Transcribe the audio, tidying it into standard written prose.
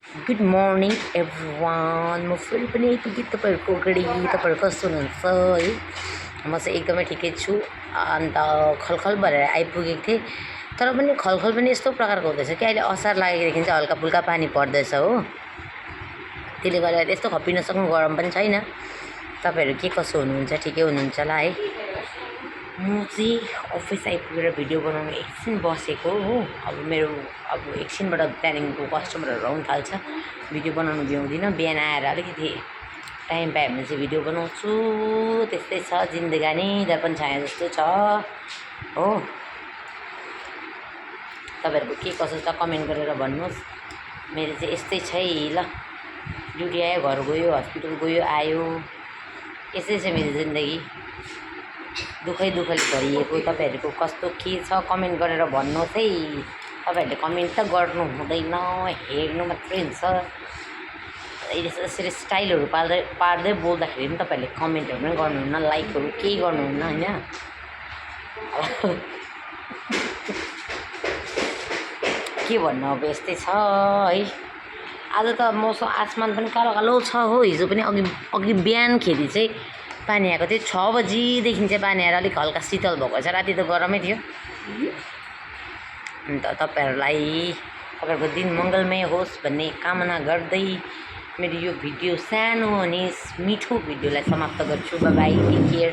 Good morning everyone. म फेरि पनि आइपुगेँ तपाईँहरूको अगाडि। तपाईँहरू कस्तो हुनुहुन्छ है? म चाहिँ एकदमै ठिकै छु। अन्त खलखल भरेर आइपुगेको थिएँ, तर पनि खलखल पनि यस्तो प्रकारको हुँदैछ कि अहिले असार लागेदेखि चाहिँ हल्का फुल्का पानी पर्दैछ हो। त्यसले गर्दा त्यस्तो खप्पी नसक्नु गरम पनि छैन। तपाईँहरू के कसो हुनुहुन्छ? ठिकै हुनुहुन्छ होला है? म चाहिँ अफिस आइपुगेर भिडियो बनाउनु एकछिन बसेको हो। अब एकछिनबाट त्यहाँदेखिको कस्टमरहरू आउनु थाल्छ। भिडियो बनाउनु भ्याउँदिनँ। बिहान आएर अलिकति टाइम पाएँ भने चाहिँ भिडियो बनाउँछु। त्यस्तै छ जिन्दगानी, दर्पण छाया जस्तो छ हो। तपाईँहरूको के कसो छ कमेन्ट गरेर भन्नुहोस्। मेरो चाहिँ यस्तै छ है। ल, ड्युटी आयो, घर गयो, हस्पिटल गयो, आयो, यस्तै छ मेरो जिन्दगी। दुःखले भरिएको। तपाईँहरूको कस्तो के छ कमेन्ट गरेर भन्नुहोस् है। तपाईँहरूले कमेन्ट त गर्नु हुँदैन, हेर्नु मात्रै हुन्छ। यसरी स्टाइलहरू पार्दै बोल्दाखेरि पनि तपाईँहरूले कमेन्टहरू पनि गर्नुहुन्न, लाइकहरू केही गर्नुहुन्न होइन। के भन्नु, अब यस्तै छ है। आज त मौसम आसमान पनि कालो कालो छ हो। हिजो पनि अघि बिहानखेरि चाहिँ पानी आएको थियो। 6 बजीदेखि चाहिँ पानी आएर अलिक हल्का शीतल भएको छ। राति त गरमै थियो। अन्त तपाईँहरूको दिन मङ्गलमय होस् भन्ने कामना गर्दै मेरो यो भिडियो सानो अनि मिठो भिडियोलाई समाप्त गर्छु। Bye, take care.